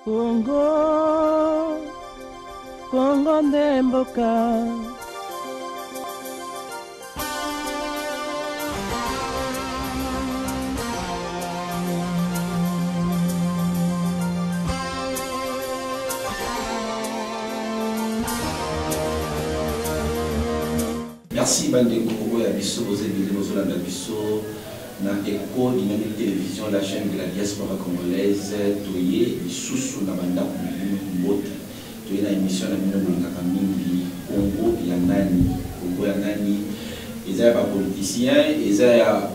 Congo, Congo ndemboka. Merci Bandeko et Abisso, vous êtes venus aux Abisso, na Eco Dynamique Télévision, la chaîne de la diaspora congolaise, Toye, Isusu, Nabanda, Mbote, Toye, la émission de la Mingi, Congo, Yanani, Congo, Yanani, ils sont politiciens, ils sont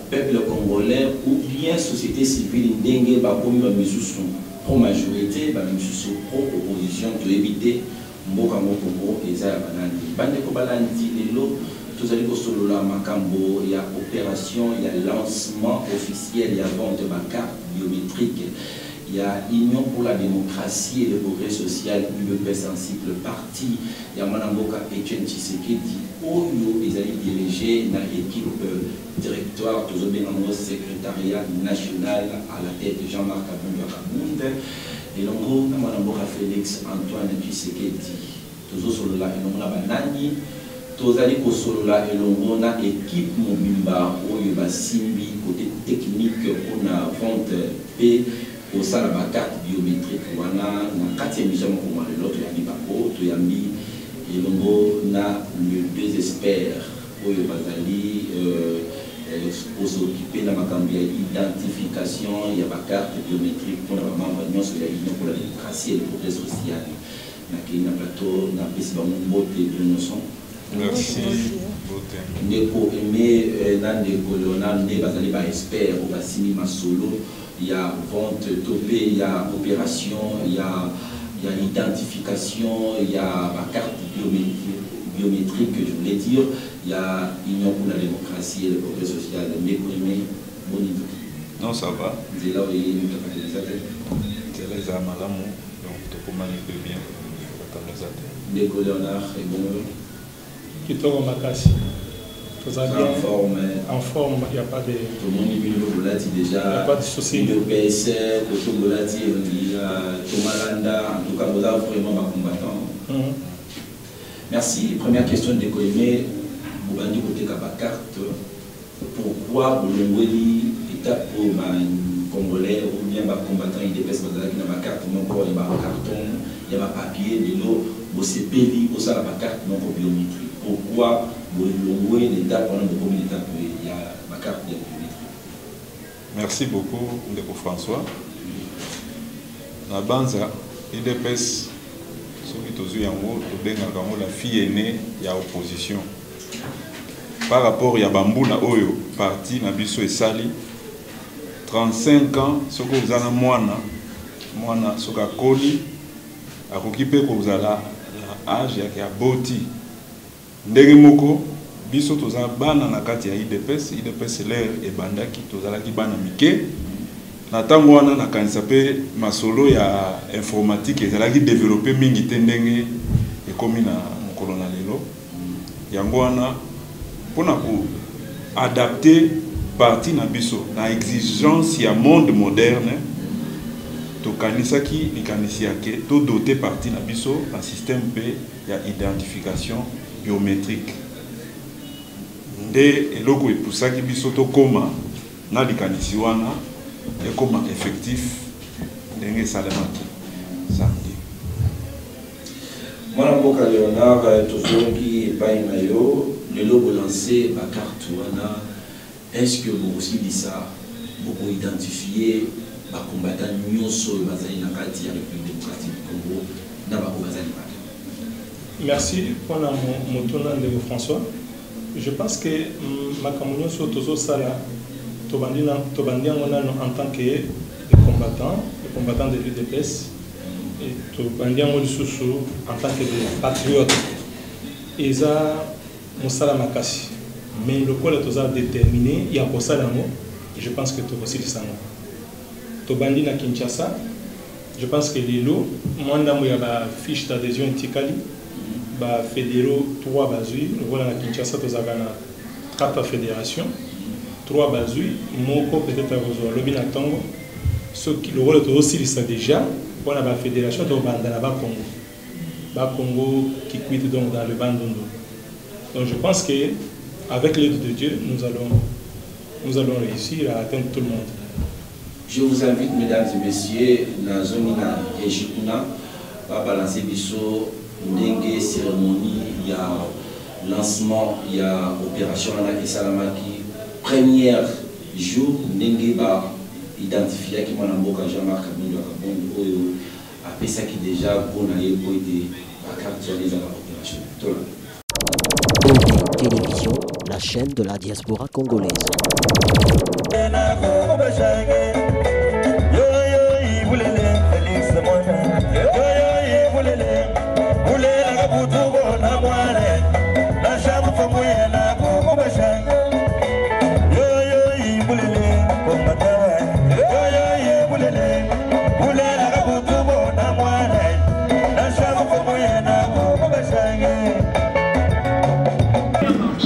peuple congolais ou bien société civile, Ndenge, Bakomi, Bamisusu, pro-majorité, Bamisusu, pro-opposition, pour éviter Mboka Mokoko, ils sont Banani. Bandeko Balandi, Lelo, tous allez au solo là, Makambo, il y a opération, il y a lancement officiel, il y a vente de carte biométrique, il y a Union pour la démocratie et le progrès social, UEP sensible parti, il y a Manamboka Etienne Tshisekedi, Oyo, ils allaient diriger dans l'équipe directoire, tous bien dans secrétariat national à la tête de Jean-Marc Kabunda, et l'ongo, Manamboka Félix Antoine Tshisekedi, tous au solo là, et l'ongo la banani. Tozali kosolola elongo na équipe mobimba oyo basimbi côté technique on a vente pe au sala ba carte biométrique wana na kati émission ko mala l'autre ya bako to yambi elongo na le deux experts oyo bazali s'occuper na makambi ya identification ya ba carte biométrique pour la membre nyonso ya Union pour la démocratie et le progrès social na kina plateau na pesi ba mbote de notion. Merci. Ndeko aimé Ndeko Léonard ne bazali ba expert au basimi masolo, il y a vente topé, il y a opération, il y a identification, il y a ma carte biométrique, je voulais dire, il y a Union pour la démocratie et le progrès social. Ndeko aimé, bon niveau. Non, ça va. C'est là où il y a une capacité. C'est les amalamu, donc tu peux manipuler bien. Ndeko Léonard est bon. Qui tombe ma casse. En forme, il n'y a pas de. Tout le monde est déjà. Il n'y a pas de souci. Le PS, le Tongolati, Tomalanda, en tout cas, vous avez vraiment un combattant. Merci. Première question de Koyme, vous bandit côté carte. Pourquoi vous l'envoyez étape pour un Congolais ou bien un combattant IDPS qui n'a pas carte, non pas il y a un carton, il y a un papier, de l'eau, vous c'est payé pour ça la carte non biométrique. Pourquoi vous l'envoyez l'étape pendant combien d'étapes il y a ma carte biométrique? Merci beaucoup, Ndeko François. Na banza IDPS soki tozu yango tobengaka yango la fille aînée ya opposition. Par rapport ya bambuna oyo parti na biso esali 35 ans soko uzana mwana soka koli akoki pe kozala la âge ya boti ndenge moko biso toza bana na kati ya IDPS l'air ebandaki tozalaki bana mike na tango wana na kanisa pe masolo ya informatique ezalaki développer mingi te ndenge ekomi na mokolo na lelo yango wana pona ko adapter parti na biso na exigence ya monde moderne to kanisaki likanisi yake to doter parti na biso un système pe ya identification biométrique nde eloko epusaki biso to koma na likanisi wana ekoma effectif ndenge esalemaki samedi. Mwana Mboka Léonard tozongi epai na yo lelo bolancer ba carte wana. Est-ce que vous aussi dit ça, vous identifiez les combattants nyonso bazali na kati ya République démocratique du Congo na ba bazali ba? Merci pour mon tournant de François. Je pense que ma nyonso tozo sala tobandi en tant que combattants de l'UDPS et tobandi en tant que des patriotes. Eza mosala makasi. Mais le quoi est déterminé, il y a pour ça je pense que tu aussi le sang. Tobandi na Kinshasa, je pense que les lots, moi il y a la fiche d'adhésion intikali, ba fédéraux 3 bazui, voilà na Kinshasa tu as 4 fédérations, 3 bazui, moko peut-être à vous lobby na tango, ce qui le rôle est aussi ça déjà, on a la fédération de Congo. Congo qui quitte donc dans le Bandundu. Donc je pense qu'avec l'aide de Dieu, nous allons réussir à atteindre tout le monde. Je vous invite, mesdames et messieurs, dans Zonina et Jikuna, à balancer biso, Ndenge cérémonie, il y a lancement, il y a opération Anaki Salamaki, première jour, Ndenge ba identifié qui m'a namboka Jean-Marc Kabundu Kabundu Oyo, après ça qui déjà bon à y caractériser la population. OB Télévision, la chaîne de la diaspora congolaise.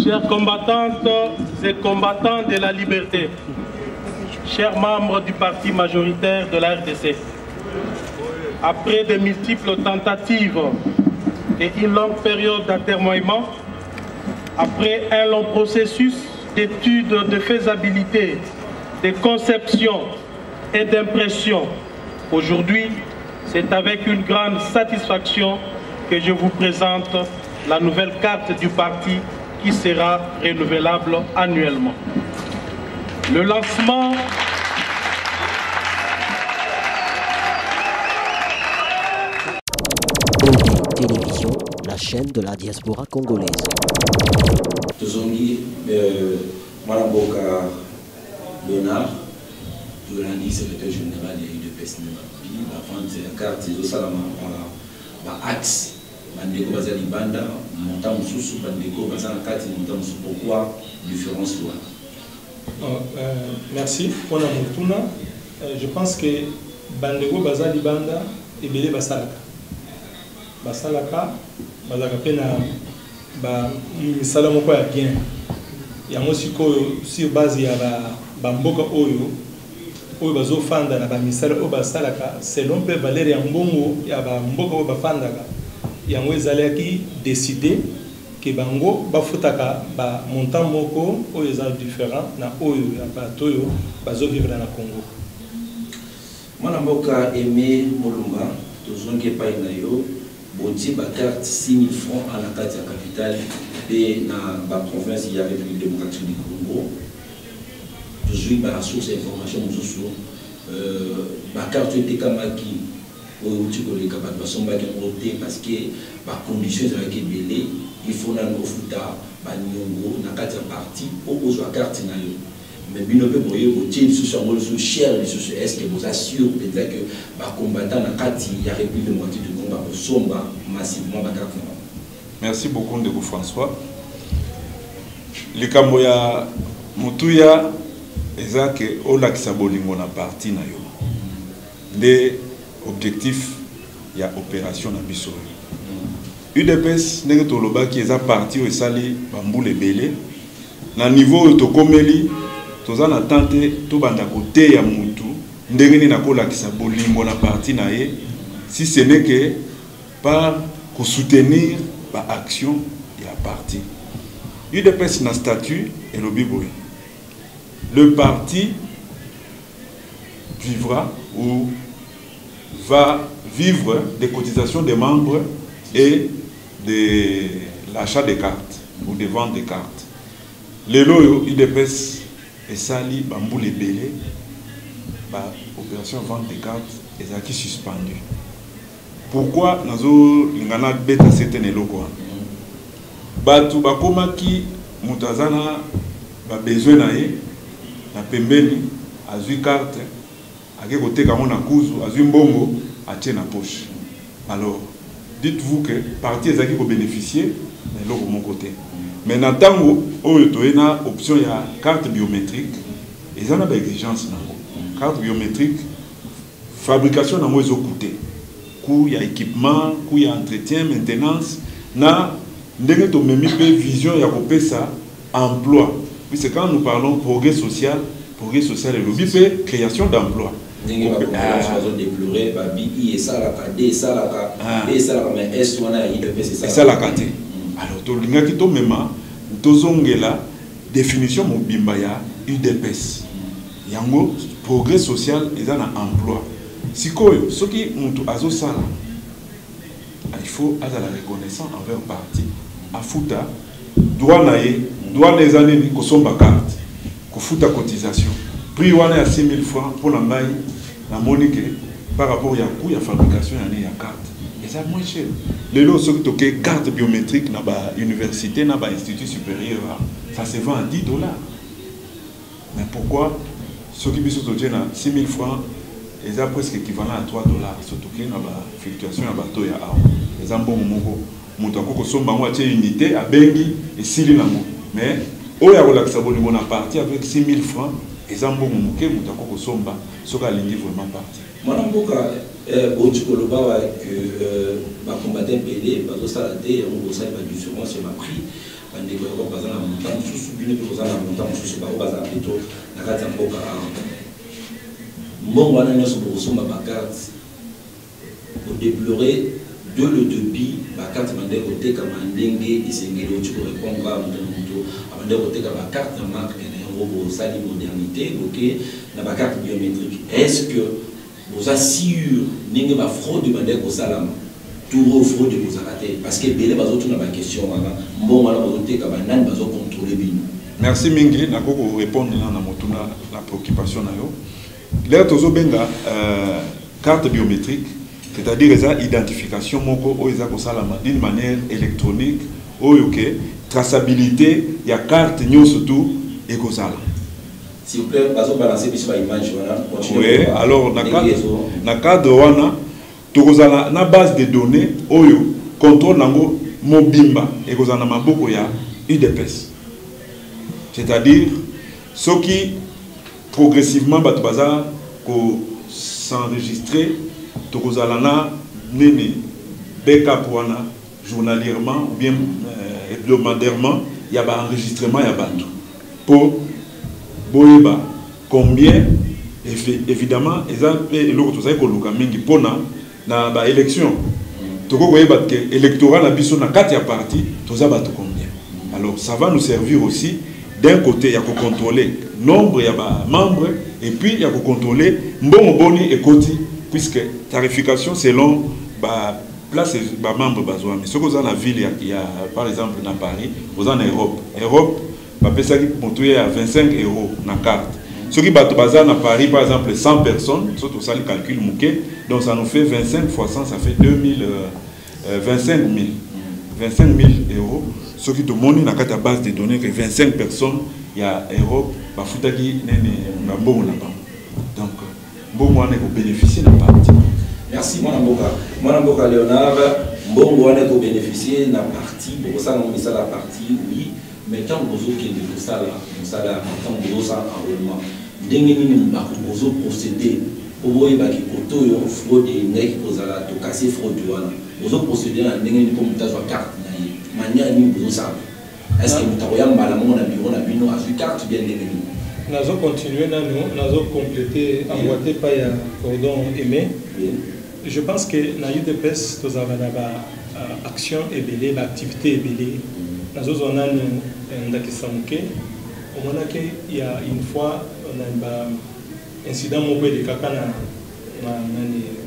Chers combattantes et combattants de la liberté, chers membres du parti majoritaire de la RDC, après de multiples tentatives et une longue période d'atermoiement, après un long processus d'études de faisabilité, de conception et d'impression, aujourd'hui, c'est avec une grande satisfaction que je vous présente la nouvelle carte du parti qui sera renouvelable annuellement. Le lancement OB Télévision, la chaîne de la diaspora congolaise. Tozongi, Malamboka Léonard, journaliste, secrétaire général de l'UDPS Nemapi, la vente de la carte de Salama, axe. Bandeko Bazali Banda, montant sous Bandeko Bazali Kati, montant sous pourquoi différence là? Merci. Pour la Moutuna, je pense que Bandeko Bazali Banda est belé Basalaka. Basalaka, Bazaka Pena, Salamoko est bien. Il y a aussi sur base il y a Bamboka Oyo, Oyo Bazo Fanda, la Bamisala Obasalaka, selon Pe Valérie Mbongo, il y a Bamboka Obafandaka. Yango ezalaki décidé que bango bafutaka ba montant moko oyo eza différent na oyo ya bato oyo bazo vivre na Congo. Mwana mboka Aimé Molumba tozongi epai na yo bonti ba carte 6 000 francs à la carte ya capitale et na ba province ya République démocratique du Congo. Tozui ba source information mosusu ba carte etekamaki parce que par condition de la Kébélé, il faut dans nos fouta, Banyongo, dans quatre parties, opposé à carte nayo. Mais bien peu pour eux, vous sous son cher, est-ce que vous assure peut-être que par combattant dans quatre, il y a république de moitié de combat pour somba massivement la carte. Merci beaucoup de vous François. Les Kamboya Mutuya, ezak olakisa bolingo na parti nayo. De objectif, il y a opération na biso. UDPS ndenge toloba ki eza parti o esali bambule belé na niveau to komeli toza na tante to banda côté ya mutu ndenge ni nakolakisa bolingo na parti na ye si ce n'est que par soutenir ba action ya parti. UDPS na statut et le biboy. Le parti vivra ou va vivre des cotisations des membres et de l'achat des cartes ou de vente des cartes. Les loyaux UDPS et Sali Bamboule Belé, opération vente des cartes est acquis suspendu. Pourquoi nous avons bêta certains locaux? Batu bakoma ki mutazana ba besoin na ye na pembeni azui carte ake kote kamo na kuzu azui mbongo atie na poche. Alors dites-vous que parti ezaki ko bénéficier mais loko mon côté. Mais na tango oyo toena option ya carte biométrique ezana ba exigence nango. Carte biométrique fabrication nango ezo coûter. Coût ya équipement, coût ya entretien, maintenance na ndenge to memi pe vision ya kopesa emploi. Puis c'est quand nous parlons progrès social et lobby pe création d'emploi. ndenge bazo déplorer ba bi et ça la KD ça la mais est on a IDPS c'est ça la KT alors to linga ki to mema tozongela définition mobimba ya UDPS yango progrès social eza na emploi sikoyo soki mutu azosala il faut azala reconnaissant envers parti afuta droit na ye droit des années kosomba carte kofuta cotisation prix wana ya 6 000 francs pour la maille la monique par rapport ya coût ya fabrication ya carte et ça moins cher les lots soki toke carte biométrique na ba université na ba institut supérieur ça se vend à $10 mais pourquoi soki biso toje na 6 000 francs et ça presque équivalent à $3 surtout na ba fluctuation ya bato ya awa les ambongo moko mutu akoko somba ngo atie unité abengi esili nango mais oya kolakisa bolingo na parti avec 6 000 francs et ambongo moke mutu akoko somba soki alingi vraiment parti mwana mboka boti koloba que ba combattant PD bazosala te yango bosali ba différence ya prix bandeko yako bazana montant mosusu bino pe kozala montant mosusu bazala plutôt na kati ya mboka mbongo wana nyonso bokosomba bakarte kodéplorer de le débit bakarte bandeko kotekama ndenge esengeli oti korépondre a moto abandeko koteka bakarte na marque na yango bosali modernité boke na bakarte biométrique est-ce que vous assure ndenge bafraude bandeko kosalama tour fraude kozala te parce que ebele bazotuna baquestion wana mbongo wana bazoteka banani bazocontrôle bino. Merci mingi nakoko répondre na motuna la préoccupation na yo l'air tozobenga carte biométrique c'est-à-dire eza identification moko oyo eza kosalama d'une manière électronique oyo ke traçabilité ya carte nyonso tout ekozala. S'il vous plaît, bazo balancer biso ba image wana. Oui, alors na cadre wana tokozala na base de données oyo contrôle nango mobimba ekozala na maboko ya UDPS. C'est-à-dire ceux qui progressivement bato baza ko s'enregistrer tokozala na nini backup wana journalièrement ou bien hebdomadairement il y a ba enregistrement ya bato pour boyeba combien évidemment exemple eloko tozali koluka mingi pona na ba élection toko koyeba ke électoral na biso na kati ya parti toza bato combien alors ça va nous servir aussi d'un côté il y a ko contrôler nombre ya ba membres et puis il y a ko contrôler mbongo boni ekoti puisque tarification selon ba place ba membre bazwa mais ce que dans la ville il y a par exemple na Paris vous en Europe ba pesa ki montuye à 25 € na carte ce qui bato bazar na Paris par exemple 100 personnes surtout ça le calcul mouké donc ça nous fait 25 fois 100 ça fait 25 000 €. Ce qui te montre na carte base de données que 25 personnes il y a Europe ba futaki nene na bongo na bango donc bongo wana ko bénéficier na parti. Merci mon amboka Léonard bongo wana ko bénéficier na parti pour ça on met ça la partie oui mais tant que vous qui de ça là tant que vous ça enrôlement ndenge nini bakozo procéder pour boye ba ki koto yo fraude ndeki kozala to casser fraude wana vous procéder na ndenge ni comme tazwa carte na ye manière ni vous ça est-ce que vous avez mbala mo na bureau na bino a su carte bien ndenge ni nazo continuer nazo compléter emboîter pas ya cordon aimé je pense que na UDPS tous avons ba action ebelé ba activité ebelé nazo zona ndakisamuke au moment que il y a une fois on a un incident moko de kakana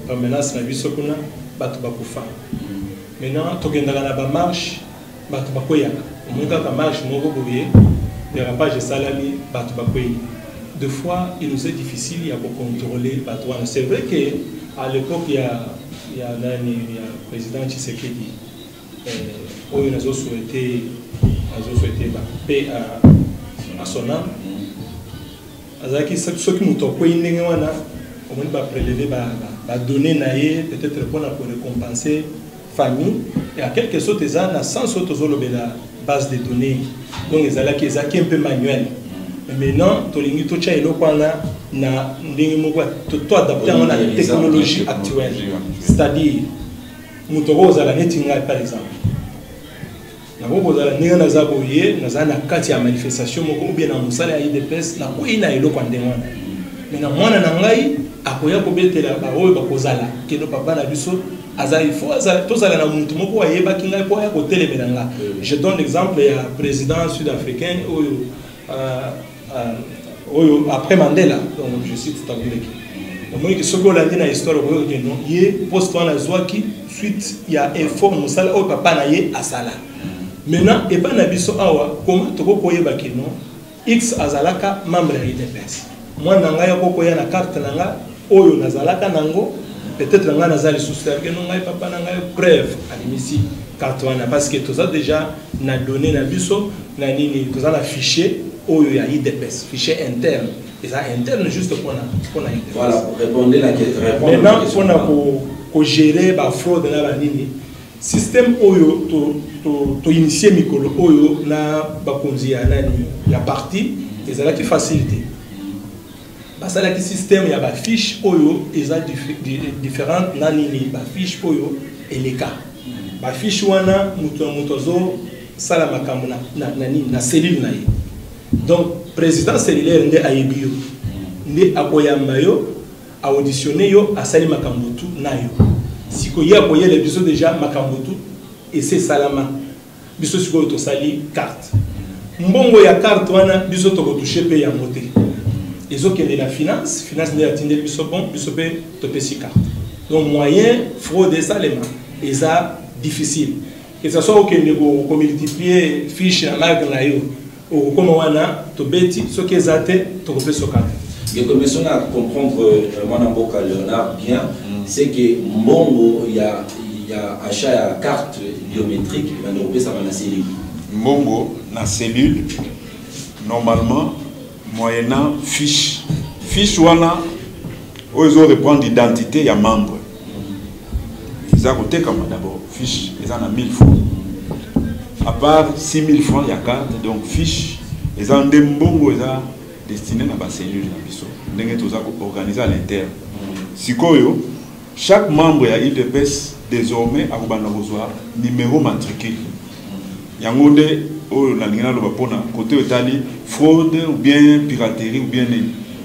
na menace na biso kuna batu bakufa maintenant tokendaka na ba marche batu bakoyaka omonga ka marche moko boye dérapage salami batu bakoyi deux fois il nous est difficile à contrôler batu wana c'est vrai que à l'époque il y a président Tshisekedi oyo nazo souhaité paix à son âme azaki ceux qui nous toko ndenge wana au moins ba prélever ba donner naé peut-être pour récompenser famille et à quelque chose ça na sans autres la base de données donc ezaki un peu manuel mais maintenant tolingi to cha eloko wana na ndenge moko to adapter à la technologie actuelle c'est-à-dire mutoko za netinga par exemple na bobo za ndenge na za boye na za na kati ya manifestation moko ou bien na musala ya IDPS na ko ina eloko ndenge wana mais na mwana na ngai akoya kobetela ba oyo bakozala keno papa na biso aza il faut tozala na muntu moko ayeba kinga po ya kotelemela nga. Je donne l'exemple ya président sud-africain oyo après Mandela, donc je cite Thabo Mbeki. Moi qui soko landi na histoire ko ke non ye poste wana zwaki suite ya effort musala o papa na ye asala. Maintenant et pas na biso awa comment toko koyeba ke non X azalaka membre ya UDPS. Moi nanga ya koko ya na carte nanga oyo nazalaka nango peut-être nanga nazali soucier ke non ngai papa nanga preuve alimisi carte wana parce que tout ça déjà na donné na biso na nini tout ça na fichier oyo ya UDPS, fichier interne. Et ça interne juste pour la voilà, pour répondre à la question. Maintenant, pour gérer la fraude, système oyo to initier mikolo oyo na bakonzi ya nani ya parti ezala ki facilité. Basala ki système ya ba fiche oyo eza différente nani ni ba fiche oyo eleka. Ba fiche wana mutozo sala makambo na cellule na ye. Donc président cellulaire nde ayebio nde akoyamba yo auditionner yo asali makambo tu nayo siko ya koyele biso déjà makambo tu et c'est salama biso siko to sali carte mbongo ya carte wana biso to ko toucher pe ya moté ezokende na finance nde atinde biso bon biso pe to pesi carte donc moyen fraude salema eza difficile que ça soit okende ko multiplier fiche na marque na yo comme on a to beti ce qui est athée to repé so carte. Et comme on a comprendre mon amboka Léonard bien, c'est que mbongo il y a achat à carte biométrique va nous repé ça va na cellule. Mbongo na cellule normalement moyennant fiche wana ils ont reprendre l'identité ya membre. Ils ont côté comme d'abord fiche ils en a 1000 francs. À part 6 000 francs, il y a carte, donc fiche, et ça, des mbongo, destiné à la cellule, organisé à l'interne. Si chaque membre de l'IDPS, désormais, a un numéro matricule. Il y a un côté fraude ou bien piraterie ou bien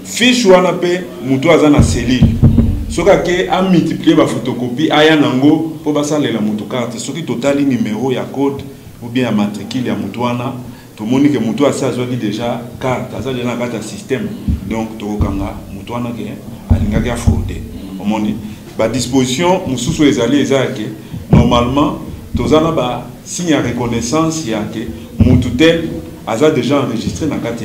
fiche ou un peu, moutou à la cellule. Ce qui a multiplié la photocopie, il y a un pour passer la moutocarte. Ce qui total numéro, il y a code. Ou bien à matricule à Moutouana, tout le monde que Moutouana ça a déjà carte, ça a déjà carte système. Donc tout le monde Moutouana qui a fraudé. Au monde, la disposition, nous sommes les alliés normalement, tous en a signe à reconnaissance, il y a que Moutoutel a déjà enregistré dans la carte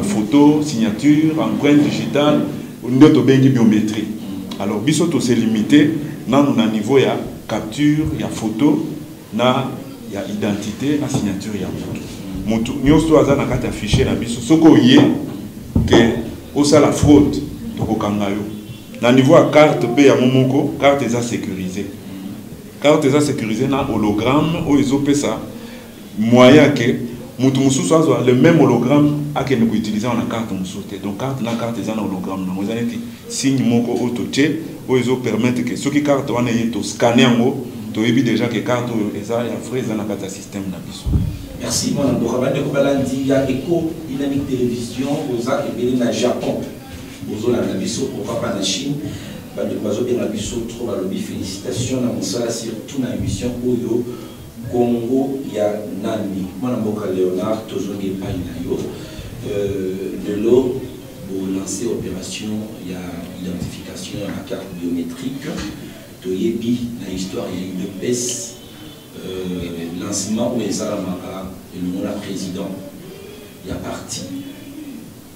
photo, signature, empreinte digitale, ou une autre biométrie. Alors bisoto c'est limité, dans un niveau il y a capture, il y a photo, na il y a identité, la signature, il y a moto. Nous sommes dans la carte affichée, ce qu'on y est, que c'est la fraude. Dans le niveau de carte, il y a une carte sécurisée. Carte sécurisée, dans hologramme, ils ont ça. Moyen que le même hologramme que nous utilisons dans la carte. Donc, la carte est un hologramme. Nous avons dit signe moko auto-check, ils ont permis que ceux qui carte ont scanné en haut. Tu as déjà que carte est dans le système. Merci, mon il y a Eco Dynamique Télévision, aux a et au Japon. Aux a la biso, pourquoi pas la Chine. Trop félicitations, surtout dans l'émission Oyo Congo, il y a Nami. Mon amboka Léonard, toujours des païnayo. De l'eau, pour lancer opération, il y a identification à la carte biométrique. Toyebi, dans l'histoire, il y a eu deux PES, lancement où les Alamaka et le monde président, il y a parti.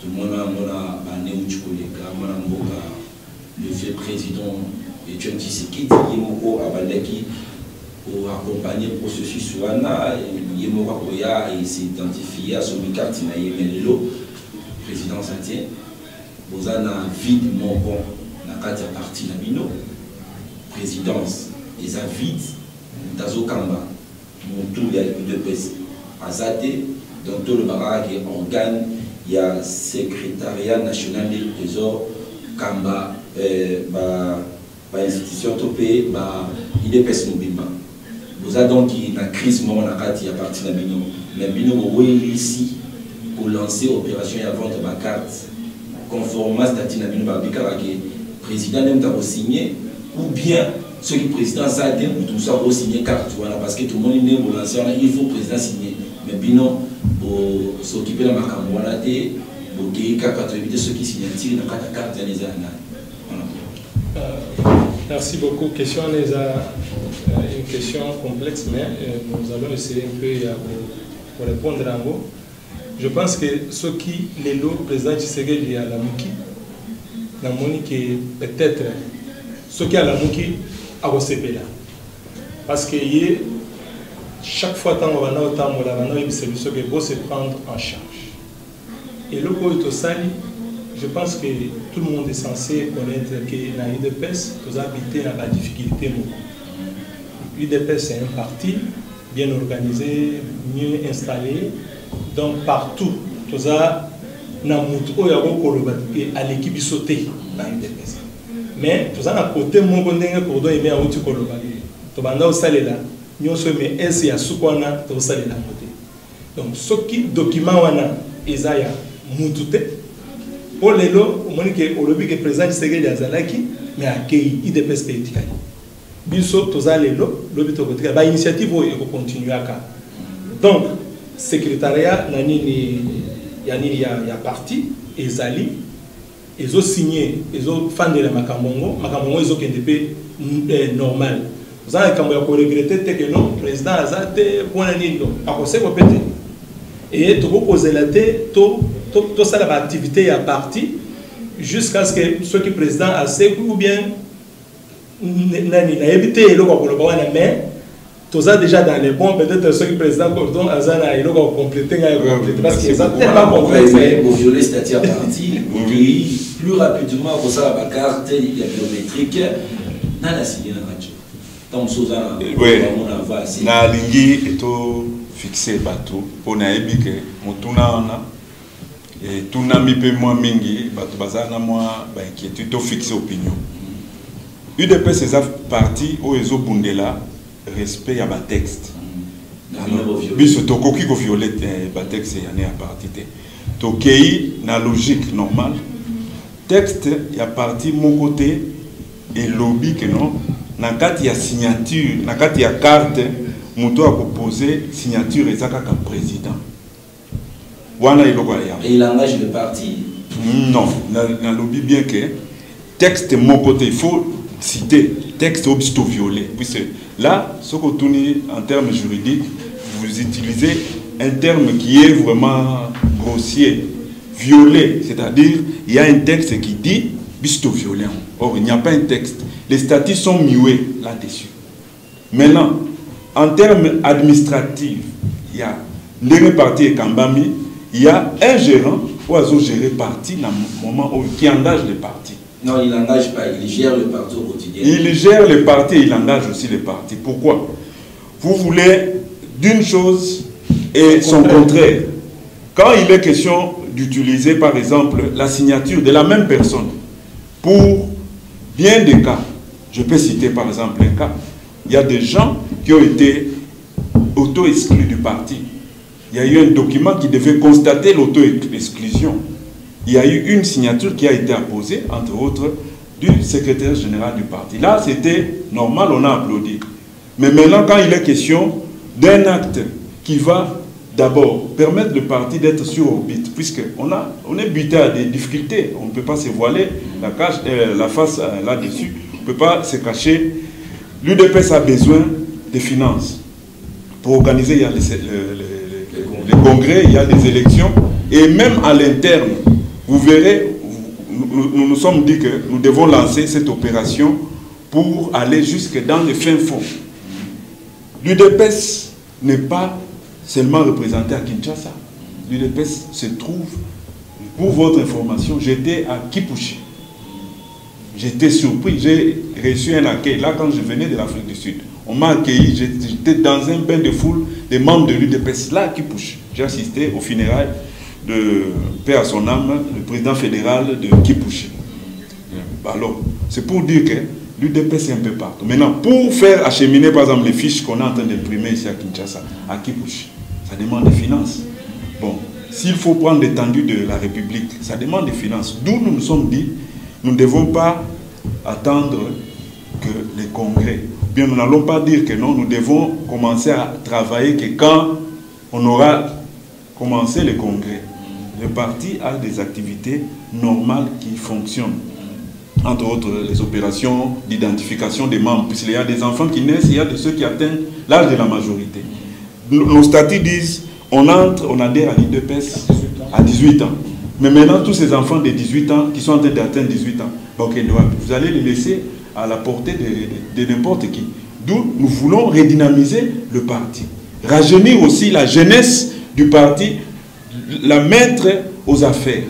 Tout le monde a le vieux président et tu as dit c'est qui Yemoko Abandaki pour accompagner le processus Wana, Yemoko Koya et s'est identifié à son carte, il a Yemelelo, président Satien, Bozana vide mon bon, la carte est partie Nabino. Présidence des avides d'Azokamba, mon tour il y a eu deux pèses Azate, donc tout le barrage est organe, il y a secrétariat national du trésor, Kamba, institution topée, il est pèse mobile. Vous avez donc une crise, il y a parti de Bino, mais Bino, vous ici pour lancer l'opération et à vendre ma carte, conformément à Statine Bino, président même t'a signé, ou bien ceux qui président ça tout ça va signer carte voilà parce que tout le monde est pour lancer il faut président signer mais binon pour s'occuper de la macambola pour qu'il éviter ceux qui signent dans la carte les merci beaucoup. Question une question complexe mais nous allons essayer un peu pour répondre en gros. Je pense que ceux qui les lots président Tshisekedi à la Mouki la Monique peut-être ceux qui à la Mouki à Osepela parce que chaque fois que on va autant il faut se prendre en charge et le point je pense que tout le monde est censé connaître que dans l'UDPS nous habiter dans la difficulté l'UDPS c'est un parti bien organisé mieux installé donc partout nous a à l'équipe sauter dans l'UDPS mais tout ça à côté mon condamné pour donner mais à outil colobali to banda au salé là nous sommes mais à soukwana to salé là côté donc ce qui document wana ezaya mutute pour les lots monique au lobby que président Tshisekedi azalaki mais accueilli IDPS politique biso to za les lots lobby to côté ba initiative et continuer aka donc secrétariat nani il y a parti ezali ils ont signé, ils ont fait de la Macambongo, ils ont été normal. Vous avez regretté que non, le président Azate, pour l'année, et tout poser la tête, tout ça, l'activité est partie, jusqu'à ce que ceux qui président a ou bien, n'a évité le mais tout ça déjà dans les bons, peut-être ceux qui président Cordon Azana, ils ont complété, parce qu'ils ont tellement complété. Pour violer cette partie, plus rapidement pour ça la carte il y a biométrique dans la signé la radio donc soza na lingi eto fixé bateau pour na ebike mutuna na et tuna mi pe moi mingi bato bazana moi ba inquiétude to fixer opinion UDP ces parti au ezo bundela respect ya ba texte biso to koki ko violer ba texte ya ne à parti to kei na logique normale texte il y a parti mon côté et lobby que non na kati ya signature na kati ya carte muto a proposé signature ezaka ka président wana iloko ya et il engage le parti non na lobby bien que texte mon côté il faut citer texte obsto violé puisque là ce que tourne en termes juridiques vous utilisez un terme qui est vraiment grossier violé, c'est-à-dire il y a un texte qui dit bisto violent. Or il n'y a pas un texte. Les statuts sont muets là-dessus. Maintenant, en termes administratifs, il y a les partis et Kambami, il y a un gérant ou un gérer parti dans le moment où qui engage les partis. Non, il n'engage pas, il gère le parti au quotidien. Il gère les partis et il engage aussi les partis. Pourquoi? Vous voulez d'une chose et son contraire. Quand il est question d'utiliser par exemple la signature de la même personne pour bien des cas, je peux citer par exemple un cas, il y a des gens qui ont été auto-exclus du parti. Il y a eu un document qui devait constater l'auto-exclusion. Il y a eu une signature qui a été apposée, entre autres, du secrétaire général du parti. Là, c'était normal, on a applaudi. Mais maintenant, quand il est question d'un acte qui va d'abord permettre le parti d'être sur orbite, puisqu'on est buté à des difficultés, on ne peut pas se voiler la face là-dessus, on ne peut pas se cacher. L'UDPS a besoin de finances. Pour organiser, il y a les congrès, il y a les élections, et même à l'interne, vous verrez, nous nous sommes dit que nous devons lancer cette opération pour aller jusque dans les fins fonds. L'UDPS n'est pas seulement représenté à Kinshasa. L'UDPS se trouve, pour votre information, j'étais à Kipushi. J'étais surpris, j'ai reçu un accueil. Là, quand je venais de l'Afrique du Sud, on m'a accueilli, j'étais dans un bain de foule des membres de l'UDPS, là à Kipushi. J'ai assisté aux funérailles de paix à son âme, le président fédéral de Kipushi. Alors, c'est pour dire que l'UDPS est un peu partout. Maintenant, pour faire acheminer, par exemple, les fiches qu'on est en train d'imprimer ici à Kinshasa, à Kipushi, ça demande des finances. Bon, s'il faut prendre l'étendue de la République, ça demande des finances. D'où nous nous sommes dit, nous ne devons pas attendre que les congrès. Bien, nous n'allons pas dire que non, nous devons commencer à travailler que quand on aura commencé les congrès. Le parti a des activités normales qui fonctionnent. Entre autres, les opérations d'identification des membres. Puisqu'il y a des enfants qui naissent, il y a de ceux qui atteignent l'âge de la majorité. Nos statuts disent, on entre, on adhère à l'UDPS à 18 ans. Mais maintenant, tous ces enfants de 18 ans qui sont en train d'atteindre 18 ans, vous allez les laisser à la portée de n'importe qui. D'où nous voulons redynamiser le parti. Rajeunir aussi la jeunesse du parti, la mettre aux affaires.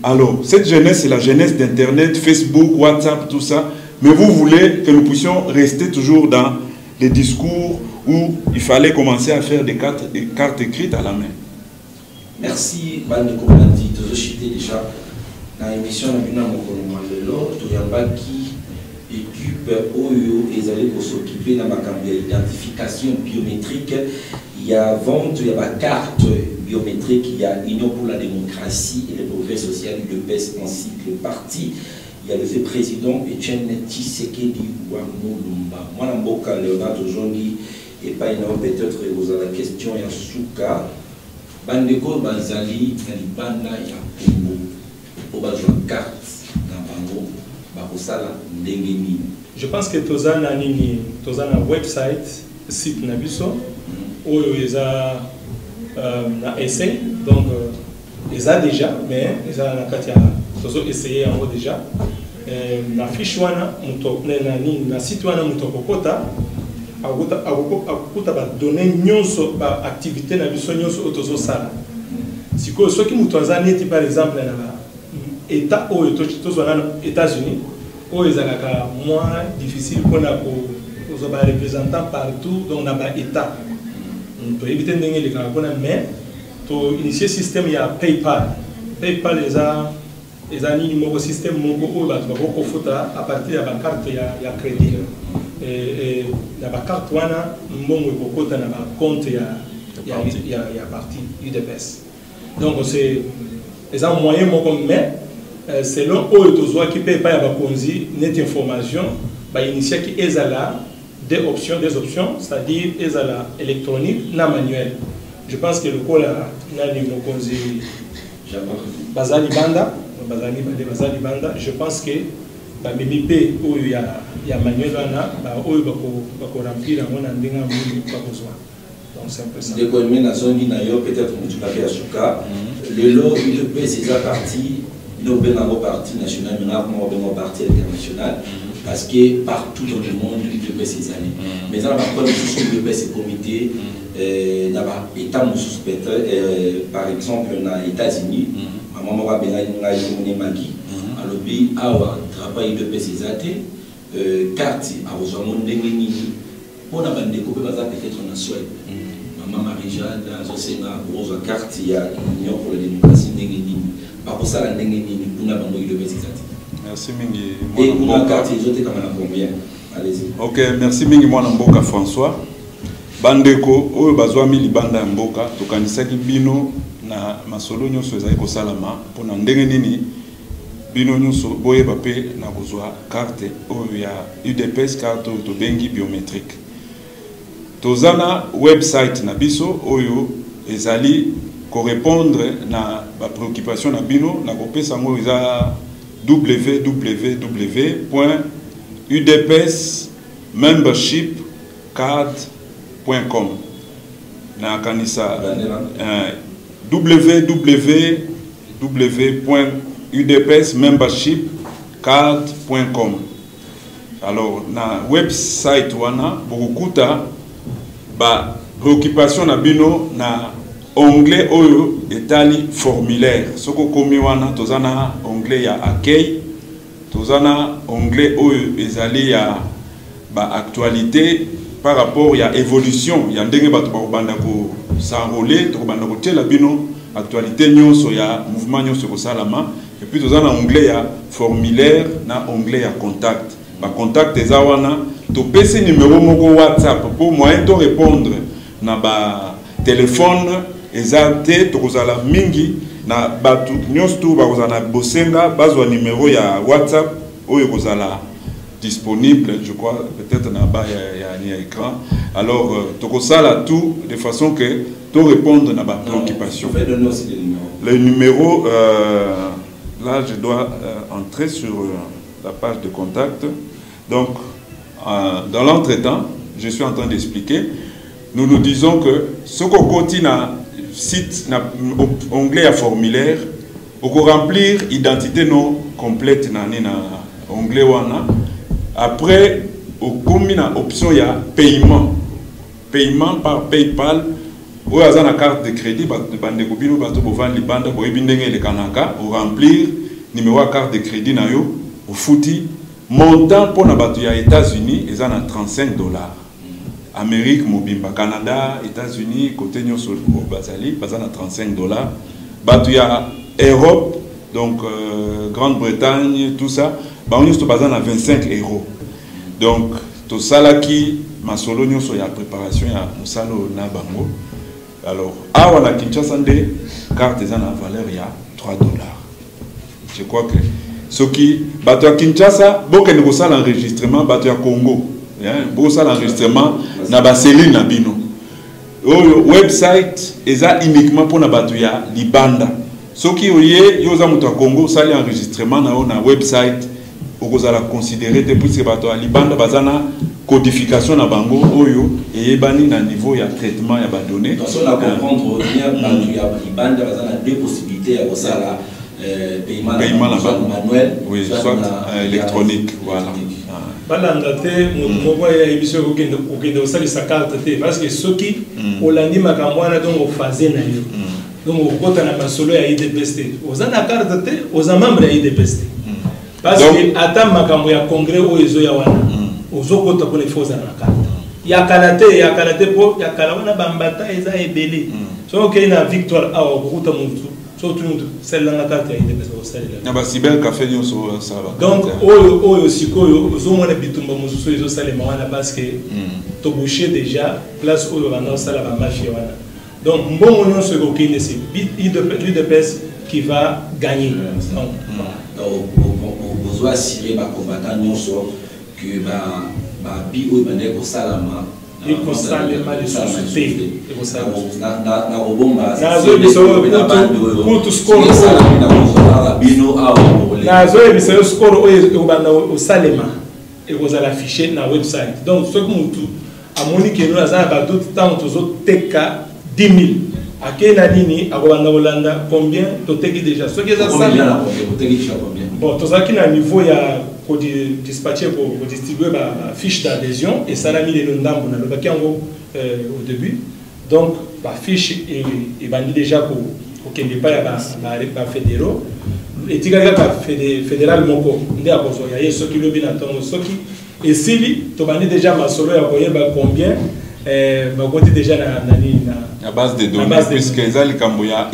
Alors, cette jeunesse, c'est la jeunesse d'Internet, Facebook, WhatsApp, tout ça. Mais vous voulez que nous puissions rester toujours dans les discours où il fallait commencer à faire des cartes écrites à la main. Merci, Bande Komandi. Nous avons cité déjà dans l'émission de Mokonomandelo, qui équipe OYO et allés pour s'occuper dans l'identification biométrique. Il y a vente, il y a la carte biométrique, il y a Union pour la démocratie et le progrès social, UDPS ainsi que le parti. Il y a le vice-président Etienne Tshisekedi Wamulumba. Moi, Namboka, Leonardo Jondi, et pas énorme, peut-être vous avez la question, il y a Souka. Bandeko Bazali, Nalibanda, il y a Congo. Pour besoin de carte dans Bango, Bakosala, Ndengeni. Je pense que Tozana a website, site Nabiso, où ils ont essayé, donc ils ont déjà, mais ils ont essayé en haut déjà. La fiche na site wana mutokokota akuta ba donner nyonso ba activité na biso nyonso otozo sala. Siko soki mutonza neti par exemple na état oyo tozwana États-Unis oyo ezalaka moins difficile pona ko ba représentant partout donc na ba état. To éviter ndenge le kona mais to initier système ya PayPal les amis numéro système moko ba ko fota à partir de la carte ya crédit et la carte wana mbongo ekokota na ba compte ya parti UDPS. Donc c'est les moyens moko mais selon eux tozwa qui paye pas ya ba konzi net information ba initier qui ezala des options c'est-à-dire ezala électronique na manuel. Je pense que le col na ni mokonzi Bazali Banda, je pense que la MIP où il y a manuel où il va remplir mon andinga besoin. Donc c'est un peu ça. Dès qu'on met la zone d'ailleurs peut-être que à Souka, le lot il peut c'est sa partie, il peut bien avoir partie nationale, mais rarement bien avoir partie internationale. Parce que partout dans le monde, il peut ces années. Mais dans la parole, il peut ces comités, dans l'État, par exemple, dans les États-Unis, maman va bien aller Magui, à l'obéi, à travailler de ces années, carte, à vos hommes, pour la bande de coupe, peut-être en Suède. Maman Marie-Jeanne, dans un gros carte, il y a une union pour la démocratie, par pour ça, la Nengeni, pour la bande de ces années. Merci Mingi. Et pour la carte, ils ont été comme combien? Allez-y. Ok, merci Mingi Mboka François. Bandeko, oyo bazwami libanda ya mboka, tokanisaki bino na masolo nyonso ezali kosalama mpona ndenge nini bino nyonso boyeba mpe na kozwa carte oyo ya UDPS, carte oyo tobengi biométrique. Toza na website na biso oyo ezali korépondre na bapréoccupation na bino na kopesa ngo eza www.udpsmembershipcard.com na kanisa www.udpsmembershipcard.com. Alors na website wana bokukuta ba préoccupation na bino na onglet oyo etali formulaire. Soko komi wana tozana onglet ya accueil, tozana onglet oyo ezali ya ba actualité par rapport ya évolution ya ndenge bato bakobanda ko s'enrôler, tokobanda ko tela bino actualité nyonso ya mouvement nyonso ko salama. Et puis tozana onglet ya formulaire na onglet ya contact. Ba contact eza wana to pesi numéro moko WhatsApp pour moyen de répondre na ba téléphone ezate tokozala mingi na batu nyonso tu bakozala bosenga bazwa numéro ya WhatsApp oyo kozala disponible, je crois, peut-être dans il y a un écran. Alors, tout ça là, tout de façon que tout répondre à ma préoccupation. Vous pouvez donner aussi des numéros. Les numéros, là, je dois entrer sur la page de contact. Donc, dans l'entretemps, je suis en train d'expliquer. Nous nous disons que ce qu'on continue à site, onglet à formulaire, on peut remplir identité non complète dans onglet wana. Après, on a une option il y a paiement. Paiement par PayPal. Ou à la carte de crédit, on remplir numéro de carte de crédit au fouti. Montant pour les États-Unis, ils ont $35. Amérique, Mobimba, Canada, États-Unis, côté Nyon Bazali, ils ont $35. Batuya Europe, donc Grande-Bretagne, tout ça, ils ont 25 €. Donc, tout ça là qui, ma solo Nyon sur la préparation, il y a Moussalo Nabango. Alors, à la Kinshasa, des cartes ont la valeur il y a $3. Je crois que ce qui, bateau à Kinshasa, beaucoup de choses l'enregistrement, bateau à Congo, beaucoup de l'enregistrement, na baseli na bino. Le website est uniquement pour na bateau à Libanda. Ce qui est, yo za muto à Congo, ça l'enregistrement na website, vous allez considérer depuis que bateau à Libanda, bazana codification na bango oyo et bani na niveau ya traitement ya ba données. Donc on a comprendre bien bateau ya Libanda, bazana deux possibilités à ça. Paiement manuel, oui, soit électronique, voilà. Parce que ceux qui ont l'anime à Kamwana donc phasé naïo. Donc au côté na masolo ya IDPST. Aux ana carte aux membres ya IDPST. Parce que attend makambo ya congrès au ezo ya wana. Aux okota pour les faux na carte. Ya kalate po ya kalawana bambata eza ebele. So que na victoire a okuta mutu. Celle-là, la carte a été donc, aussi, parce que tu bouché déjà, place où on a la mafia. Donc, bon, on se reconnaît, c'est l'UDPS qui va gagner. Donc, on doit assurer les combattants que Bio est au Salama. Il constate les mal de société. Vous allez afficher dans le website. Donc, ce que nous avons dit que nous avons d'autres temps, nous avons 10 000. À quelle année, à Hollanda, combien tu as déjà? Ce qui est ça, bon, tout ça qui est à niveau, il y a pour dispatcher, pour distribuer la fiche d'adhésion, et ça a mis les noms au début. Donc, la fiche est bandie déjà pour qu'il n'y ait pas de fédéraux. Et tu as fédéral Moko, il y a ceux qui le bien attendent, ceux qui. Et si tu as bandie déjà ma solo, il y a combien? Déjà la base de données, puisque les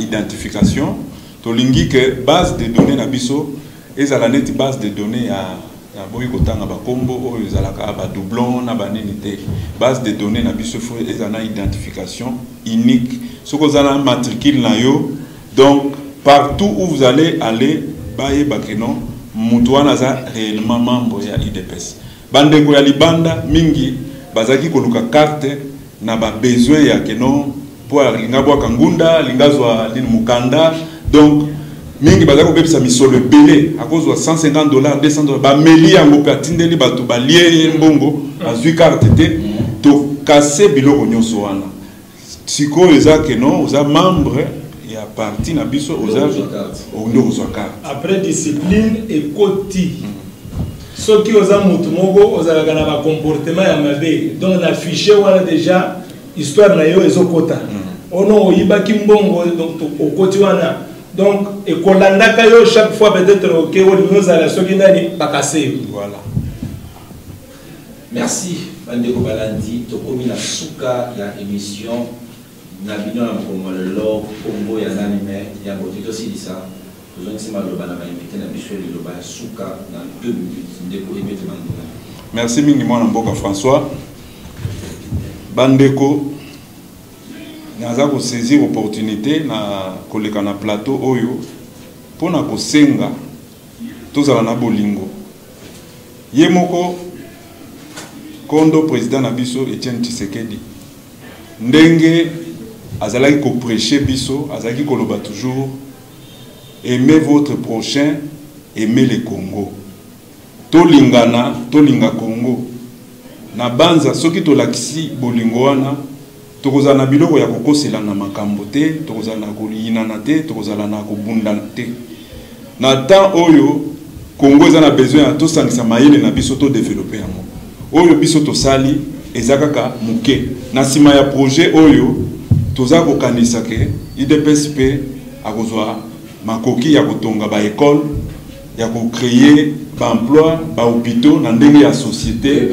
identification, tu as que base de données na biso, et la net base de données à combo, doublon, base de données na biso, et identification unique. Ce que vous avez matricule na yo, donc partout où vous allez aller, baye bakeno, mutuana za réellement membre ya IDPS. Bandeko ya libanda mingi. Bazaki koluka carte na ba besoin ya keno pour linga bwa kangunda linga zwa lin mukanda donc mingi bazako bebisa misolo belé à cause de $150 $200 ba meli yango pe atindeli bato ba lié mbongo azui carte te to casser biloko nyonso wana siko eza keno oza membre ya parti na biso oza ozo carte après discipline et quoti. Ceux qui ont un comportement donc la fichier déjà histoire na yo ezokota ono oyiba kimbongo donc au kotiwana donc et kolanda kayo chaque fois peut-être OK on nous a la soki ndani bakase voilà. Merci Bandeko Balandi to komi na suka ya émission na bino na komolo kombo ya nanime ya botito silisa. Merci minimum Mboka François. Bandeko, nous avons saisi l'opportunité na koleka na plateau oyo pour na kosenga tous ala na bolingo. Yemoko Kondo président Nabiso Etienne Tshisekedi ndenge azalaki ko prêcher biso azalaki koloba toujours aimez votre prochain, aimez le Congo. Tolingana, tolinga Congo. Na banza soki tolakisi bolingo wana tokozana biloko ya kokosela na makambo te, tokozana koliyinana te, tokozala na kobundana te. Na temps oyo Congo ezana besoin ya tosangisa mayele na biso to développer yango. Oyo biso tosali ezakaka muke. Na sima ya projet oyo toza kokanisa ke IDPSP akozwa makoki ya kotonga ba école ya ko créer ba emploi ba hôpitaux na ndenge ya société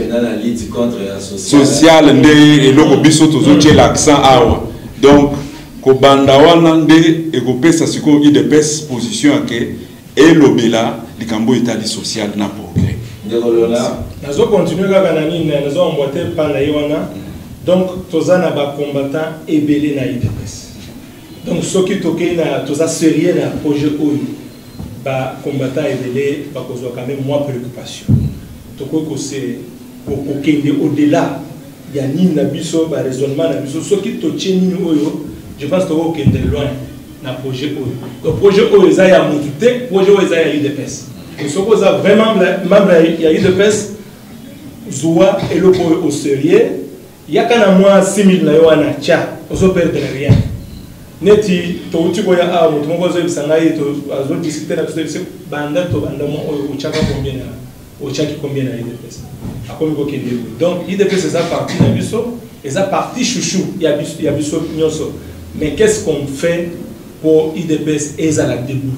sociale ndenge eloko biso tozotie l'accent awa donc ko banda wana nde ekopesa siko IDPS position yake elobela likambo etali social na progrès nazo continuer kaka na nini nazo emboîter pa na yona donc tozana ba combattant ebele na IDPS. Donc, ce qui est tout sérieux dans le projet où les combattants et quand même moins préoccupation. Donc, c'est au-delà, il y a ni un raisonnement, ce qui est je pense que c'est loin dans le projet où. Le projet où il y a un projet où il y a IDPS. Donc, ce qui est vraiment membre de IDPS, Zoua et le au sérieux, il y a quand même 6 000 on ne perd rien. Neti to utiko ya a mutu moko zo bisangai to azo discuter na to banda to banda mo uchaka combien na uchaki combien na IDPS akomi ko kende donc IDPS c'est ça partie na biso et ça partie chouchou ya biso nyonso mais qu'est-ce qu'on fait pour IDPS et ça la debout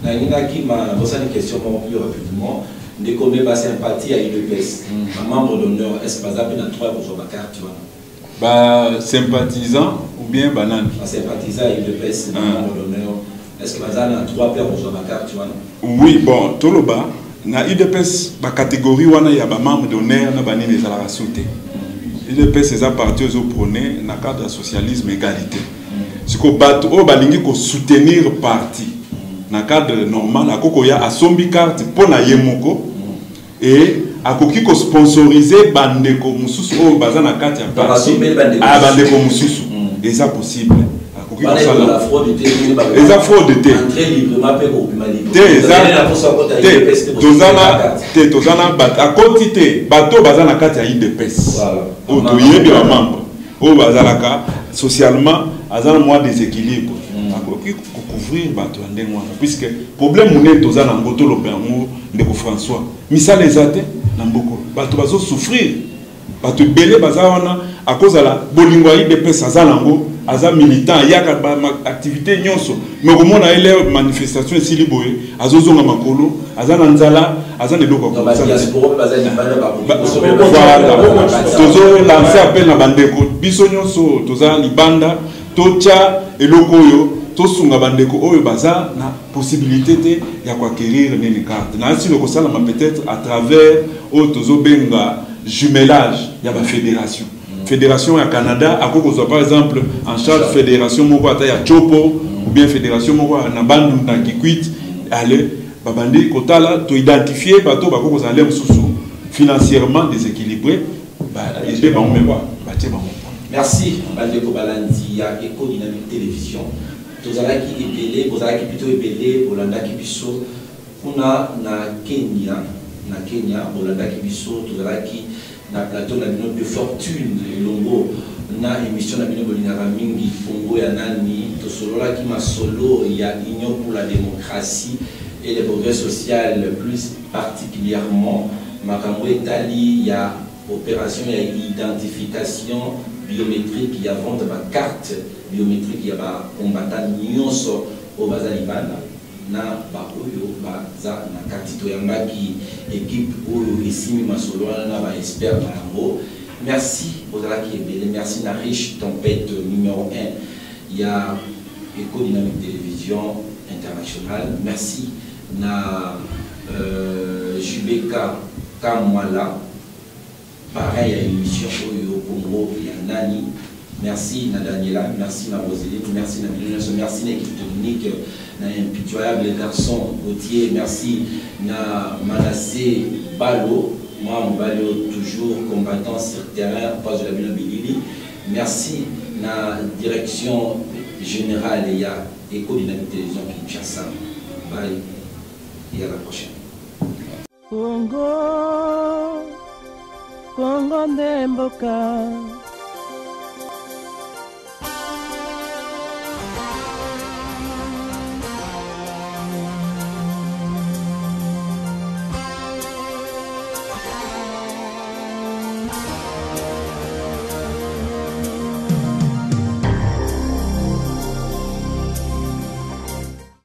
na nina ki ma bosa une question plus rapidement de combien ba sympathie à IDPS un membre d'honneur est-ce pas ça na 3 pour ma carte tu vois ba sympathisant ou bien banane sympathisant et de PS membre d'honneur est-ce que bazana a 3 paires pour ma carte tu vois oui bon toloba na IDPS ba catégorie wana ya ba membre d'honneur na banine za la sauté IDPS c'est à partir au prôner na cadre socialisme égalité siko bato o balingi ko soutenir parti na cadre normal akoko ya asombi carte pona yemoko et akoki ko sponsoriser bandeko mususu o bazana kati ya parti a bandeko mususu et ça possible akoki ko sala la fraude et ça fraude té entrer librement pe ko té tozana bat akoti té bato bazana kati ya IDPS o to yebi ba membre o bazalaka socialement azana moins déséquilibre akoki ko couvrir bato ndenge wana puisque problème muné tozana ngoto lobango ndeko François misala ezate Namboko, bato bazo souffrir, bato belé bazawana à cause de la bolingo IDPS azalango, aza militant, yaka ba activité nyonso, mais au moment où manifestation ici liboé, azozo na makolo, azana nzala, azana eloko ko. Voilà. Tozo lancer appel na bandeko, biso nyonso toza libanda, tocha eloko yo. Tosunga bandeko oyo baza na possibilité te ya acquérir nini carte na si le kosala peut-être à travers o tozo benga jumelage ya ba fédération fédération ya Canada akoko par exemple en charge fédération moko ata ya Chopo ou bien fédération moko na bandu na Kikwit aller babandi kotala to identifier bato bakoko za lem susu financièrement déséquilibré ba aider ba membre ba tie ba. Merci bandeko balandi ya Eco Dynamique Télévision. Tozalaki epelé, bozalaki plutôt epelé, bolandaki biso kuna na Kenya, bolandaki biso, tozalaki na plateau na bino de fortune longo na émission na bino bolingaka mingi Congo ya nani, tosololaki masolo ya Union pour la démocratie et le progrès social, plus particulièrement makambo etali ya opération ya identification biométrique, il y a vente de carte biométrique, il y a combattant nyonso au bazali bana na ba oyo baza na katito yangaki équipe oyo esimi masolo na ba expert bango. Merci ozalaki ebele, merci na riche tempête numéro 1 il y a Eco Dynamique Télévision Internationale. Merci na Jubeka Kamwala pareil à l'émission Oyo Congo ya nani Merci na Daniela, merci na Roseline, merci na Milonès, merci na l'équipe technique, na impitoyable garçon Gauthier, merci na Manassé Balo, moi mon Balo toujours combattant sur terrain, pas de la Bilili. Merci na direction générale et à Éco Dynamique Télévision Kinshasa. Bye et à la prochaine. Congo Ndemboka.